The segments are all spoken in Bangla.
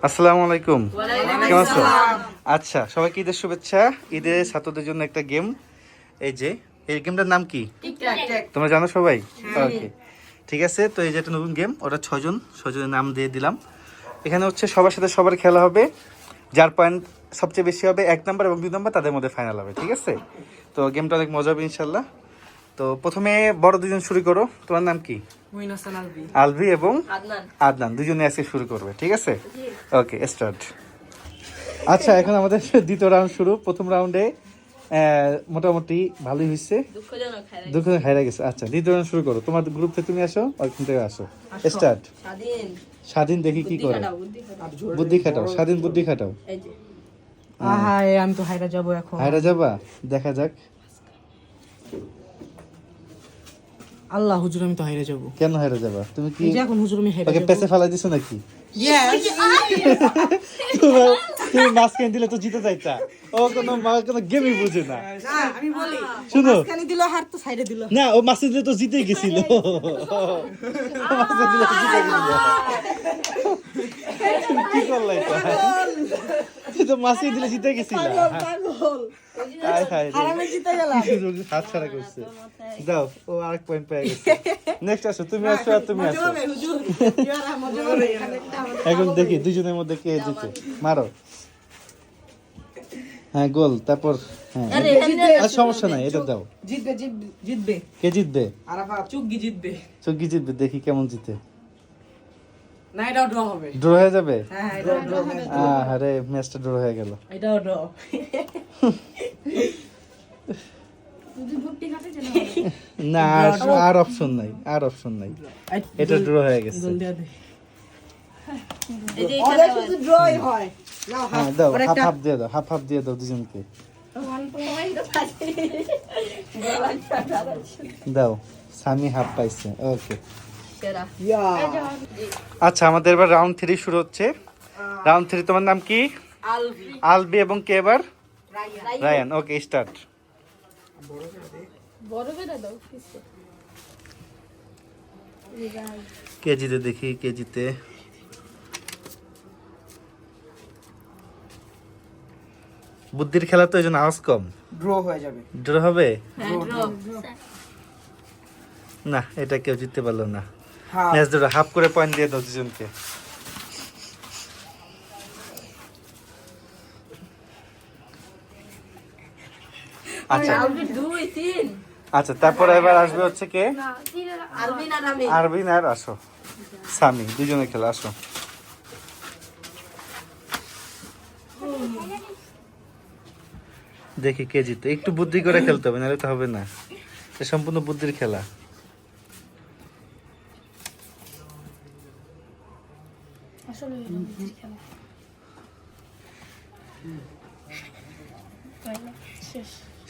আসসালামু আলাইকুম। কেমন আছো? আচ্ছা, সবাইকে ঈদের শুভেচ্ছা। ঈদে ছাত্রদের জন্য একটা গেম, এই গেমটার নাম কি তোমরা জানো সবাই? ওকে, ঠিক আছে। তো এই যে একটা নতুন গেম, ওটা ছজনের নাম দিয়ে দিলাম। এখানে হচ্ছে সবার সাথে সবার খেলা হবে, যার পয়েন্ট সবচেয়ে বেশি হবে 1 নাম্বার এবং 2 নাম্বার তাদের মধ্যে ফাইনাল হবে, ঠিক আছে? তো গেমটা অনেক মজা হবে ইনশাল্লাহ। তো প্রথমে বড় দুজন শুরু করো। তোমার নাম কি? আলভি এবং আদনান দুজনে আজকে শুরু করবে, ঠিক আছে? ওকে, স্টার্ট। আচ্ছা, এখন আমাদের দ্বিতীয় রাউন্ড শুরু। প্রথম রাউন্ডে মোটামুটি ভালোই হয়েছে, দুঃখজনক হারা গেছে। আচ্ছা, দ্বিতীয় রাউন্ড শুরু করো। তোমার গ্রুপ থেকে তুমি আসো, ওইখান থেকে আসো। স্টার্ট। স্বাধীন দেখি কি করে। বুদ্ধি খাটাও, স্বাধীন বুদ্ধি খাটাও। আমি তো হাইরা যাবো এখন। হায়রা যাবা? দেখা যাক। আল্লাহ হুজুর, আমি তো হাইরা যাবো। কেন হায়রা যাবা? তুমি কি এই যে এখন হুজুর আমি হাইরা ওকে যাবো। পেছে ফেলাই দিছো নাকি? ইয়েস। তুমি মাঝখানে দিলে তো জিতে যাইতা। ও কোনো গেমই বুঝে না। না, আমি বলি শুনো, মাঝখানে দিল, হাত তো সাইডে দিল। না, ও মাসে দিলে তো জিতে গেছিল। মাসে দিলে তো জিতে গেছিল। কি করলা এটা? তুই তো মাসে দিলে জিতে গেছিল। পাগল। হায় হায় রে। হারামে জিতে গেলাম। কি সুযোগ, হাত ছাড়া করছে। দাও, ও আরেক পয়েন্ট পেয়ে গেছে। নেক্সট আসো, তুমি আসো আর তুমি আসো। হবে হুজুর। ইয়ারা মজা হবে এখানে একটা আমাদের। এখন দেখি দুজনের মধ্যে কে জিতে। মারো। হ্যাঁ, গোল। তারপর হ্যাঁ, আর সমস্যা নাই, এটা দাও। জিতবে। কে জিতবে? আরাফা চুগগি জিতবে। চুগি জিতবে, দেখি কেমন জিতে। না, এটাও ড্র হবে। ড্র হয়ে যাবে? হ্যাঁ, এটাও ড্র হবে। আরে, ম্যাচটা ড্র হয়ে গেল। এটাও ড্র। না, আর অপশন নাই, আর অপশন নাই। এটা ড্র হয়ে গেছে। জলদি দে। ওদের শুধু ড্রই হয়। নাও হ্যাঁ, দাও, হাফ হাফ দিয়ে দাও, হাফ হাফ দিয়ে দাও দুজনকে। দাও, সামি হাফ পাইছে। ওকে, আচ্ছা, আমাদের এবার রাউন্ড 3 শুরু হচ্ছে। রাউন্ড 3, তোমার নাম কি? আলবি এবং কে এবার? রায়ান। ওকে, স্টার্ট। কে জিতে দেখি, কে জিতে। বুদ্ধির খেলা তো, এই জন্য আওয়াজ কম। ড্র হয়ে যাবে। ড্র হবে না, এটা কেউ জিততে পারলো না। ম্যাচ ধরো, হাফ করে পয়েন্ট দিয়ে দাও দুজনকে। আচ্ছা আচ্ছা, তারপরে এবার আসবে হচ্ছে কে? আরবিন আর আসো সামি, দুজনে খেলা। আসো। দেখি কে জিতে। একটু বুদ্ধি করে খেলতে হবে, নাহলে তো হবে না। এটা সম্পূর্ণ বুদ্ধির খেলা।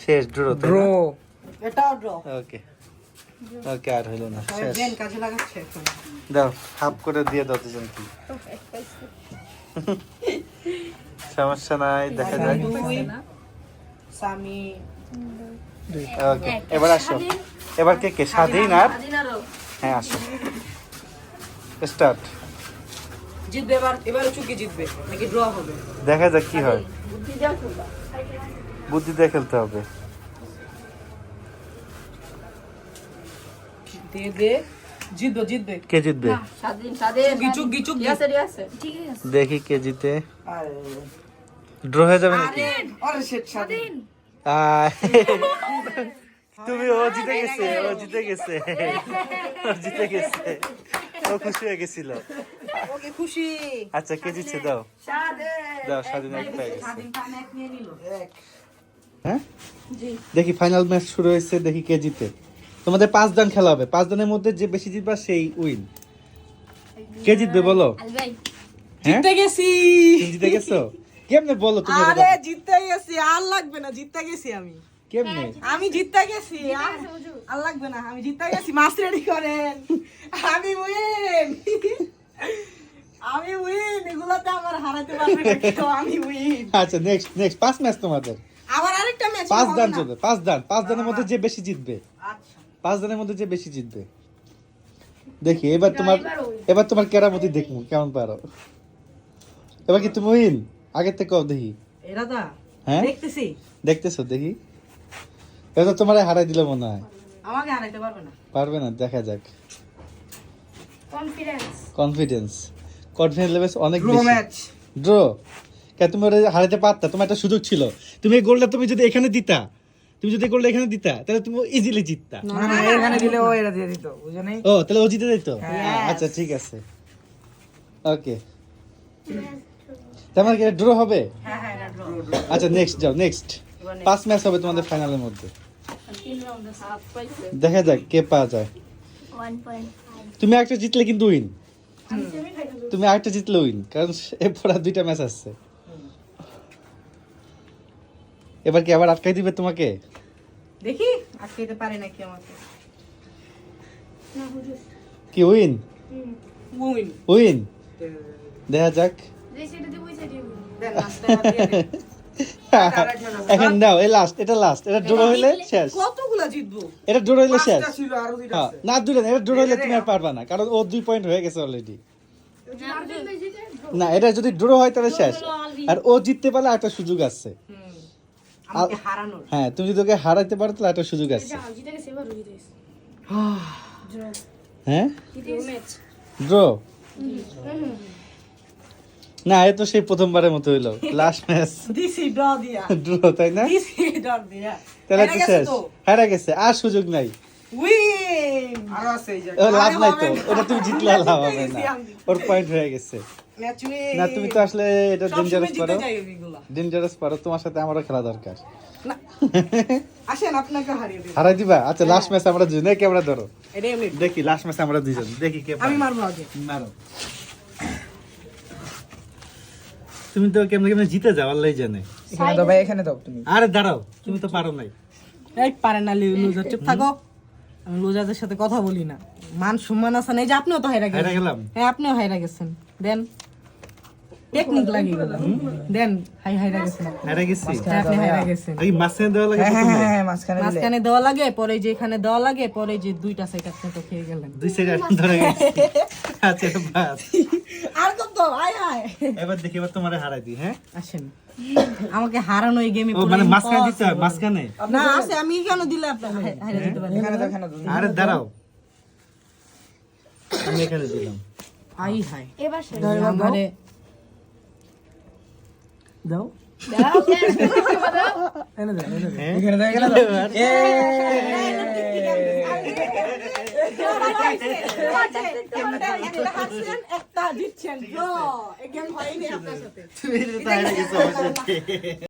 শেষ ড্র। ড্র। এটাও ড্র। ওকে ওকে, আর হইলো না, সবাই শেষ। ব্রেন কাজে লাগাচ্ছে এখন। দাও, হাফ করে দিয়ে দাও দুজনকে। সমস্যা নাই, দেখা যাক। দুই, সামি। ওকে, এবার আসো। এবার কে কে? স্বাধীন আর হ্যাঁ, আসো। স্টার্ট। জিতবে এবার, এবারে চুগগি জিতবে নাকি ড্র হবে? দেখা যাক কি হয়। বুদ্ধি দিয়ে খেলতে হবে। দে দে, জিতবে জিতবে। কে জিতবে? চুগগি চুগগি। দেখি কে জিতে। আরে ড্র হয়ে যাবে নাকি? আরে শিট, স্বাধীন। আহ, তুমি, ও জিতে গেছে, ও জিতে গেছে, ও জিতে গেছে। ও খুশি হয়ে গেছিল। ওকে খুশি। আচ্ছা, কে জিতছে? দাও স্বাধীন। দাও, স্বাধীন এক পেয়ে গেছে। স্বাধীন পান এক নিয়ে নিল। এক। হ্যাঁ, দেখি ফাইনাল ম্যাচ শুরু হয়েছে, দেখি কে জিতে। তোমাদের 5 দান খেলা হবে, 5 দানের মধ্যে যে বেশি জিতবা সেই উইন। কে জিতবে বলো? হ্যাঁ, জিততে গেছি। তুমি জিতে গেছো? কেমনে বলো তুমি? আরে জিততে গেছি, আর লাগবে না, জিততে গেছি আমি। কেমনে? আমি জিততে গেছি, আর লাগবে না, আমি জিততে গেছি। মাছ রেডি করেন। আমি উইন, আমি উইন। এগুলাতে আমার হারাতে পারবে না কেউ, আমি উইন। আচ্ছা, নেক্সট নেক্সট 5 ম্যাচ তোমাদের। আবার আরেকটা ম্যাচ। 5 দান চলবে, 5 দানের মধ্যে যে বেশি জিতবে, আচ্ছা 5 দানের মধ্যে যে বেশি জিতবে। দেখি এবার তোমার কেরামতি দেখবো, কেমন পারো। এবার কি তুমি উইন আগের থেকে কও দেখি এরা দা হ্যাঁ দেখতেছি দেখতেছো দেখি এবার তো তোমার হারাই দিল মনে হয় আমাকে হারাইতে পারবে না পারবে না দেখা যাক কনফিডেন্স কনফিডেন্স লেভেল অনেক ড্র বেশি ম্যাচ ড্র কে তুমি ওরা হারাতে পারতা তোমার একটা সুযোগ ছিল তুমি এই গোলটা তুমি যদি এখানে দিতা তাহলে তুমি ইজিলি জিততা না না এখানে দিলে ও এরা দিয়ে দিত বুঝো নাই ও তাহলে ও জিতে দিত Yes. আচ্ছা ঠিক আছে ওকে তোমার কি ড্র হবে হ্যাঁ হ্যাঁ এটা ড্র আচ্ছা নেক্সট যাও নেক্সট 5 ম্যাচ হবে তোমাদের ফাইনালের মধ্যে 3 রাউন্ডে হাফ পাইছে দেখা যাক কে পাওয়া যায় 1.5 তুমি একটা জিতলে কিন্তু উইন আমি সেমি ফাইনাল তুমি আরেকটা জিতলে উইন কারণ এরপর আর 2টা ম্যাচ আছে এবার কি আবার আটকাই দিবে তোমাকে দেখি আটকাইতে পারে নাকি আমাকে না হুজুর কি উইন উইন উইন দেখা যাক যে সেটা দিয়ে ওই সাইডে দেন লাস্টে দিয়ে দে। এখন দাও এই লাস্ট এটা ড্র হইলে শেষ কতগুলা জিতবো এটা ড্র হইলে শেষ পাঁচটা ছিল আরো দুইটা হ্যাঁ আছে না দুটো না, এটা ড্র হইলে তুমি আর পারবা না কারণ ও 2 পয়েন্ট হয়ে গেছে অলরেডি আর্জেন্ট বেশি যে না এটা যদি ড্র হয় তাহলে শেষ আর ও জিততে পারলে একটা সুযোগ আছে আমাকে হারানোর হ্যাঁ তুমি যদি ওকে হারাইতে পারো তাহলে একটা সুযোগ আছে যাও জিতে গেছে এবার রয়ে গেছে ড্র হ্যাঁ জিতে ম্যাচ ড্র না এ তো সেই প্রথমবারের মতো হইলো লাস্ট ম্যাচ দিছি ড্র দিয়া ড্র তাই না দিছি ড্র দিয়া তাহলে তো হেরে গেছে শেষ তো। হারা গেছে আর সুযোগ নাই উইন আরো আছে এই যে ও লাভ আরে নাই তো হবে না। ওটা তুমি জিতলে আর লাভ হবে জিতে না গেছি আমি। ওর পয়েন্ট হয়ে গেছে ম্যাচ উইন না তুমি তো আসলে এটা সবসময় ডেঞ্জারাস জিতে পারো যাই এগুলা ডেঞ্জারাস পারো তোমার সাথে আমারও খেলা দরকার না আসেন আপনাকে হারিয়ে দিই হারাই দিবা আচ্ছা লাস্ট ম্যাচ আমরা দুজন ক্যামেরা ধরো এটা এমনি দেখি লাস্ট ম্যাচ আমরা দুজন দেখি কে আমি পারে। মারবো আগে মারো তুমি তো কেমনে কেমনে জিতে যাও আল্লাহ জানে এখানে দাও ভাই এখানে দাও তুমি আরে দাঁড়াও তুমি তো পারো নাই এই পারে না লুজার চুপ থাকো আমি লুজারদের সাথে কথা বলি না মান সম্মান আছে না এই যে আপনিও তো হাইরা হারা গেছেন গেলাম হ্যাঁ আপনিও হাইরা গেছেন দেন টেকনিক লাগিয়ে গেল দেন হাইরা গেছেন হারা গেছি হ্যাঁ, আপনি হাইরা গেছেন এই মাঝখানে দেওয়া লাগে হ্যাঁ হ্যাঁ প্রথমে? হ্যাঁ মাঝখানে দিলে মাঝখানে দেওয়া লাগে পরে যে এখানে দেওয়া লাগে পরে যে দুইটা সাইড আপনি তো খেয়ে গেলেন দুই সাইড ধরে গেছি আচ্ছা বাস আর কত আয় আয় এবার দেখি এবার তোমারে হারাই দিই হ্যাঁ আসেন আমাকে হারানো এই গেমে ও মানে মাঝখানে দিতে হয় মাঝখানে না আছে আমি কেন দিলে আপনি হাইরা দিতে পারেন এখানে দাও এখানে দাও আরে দাঁড়াও আমি এখানে দিলাম আই হাই এবার শেষ আমারে দাও দাও এনে দাও এনে দাও হ্যাঁ এখানে দাও এখানে দাও একটা দিচ্ছেন ব্রো এই গেম হয়নি আপনার সাথে তুমি তো হারা গেছো আমার সাথে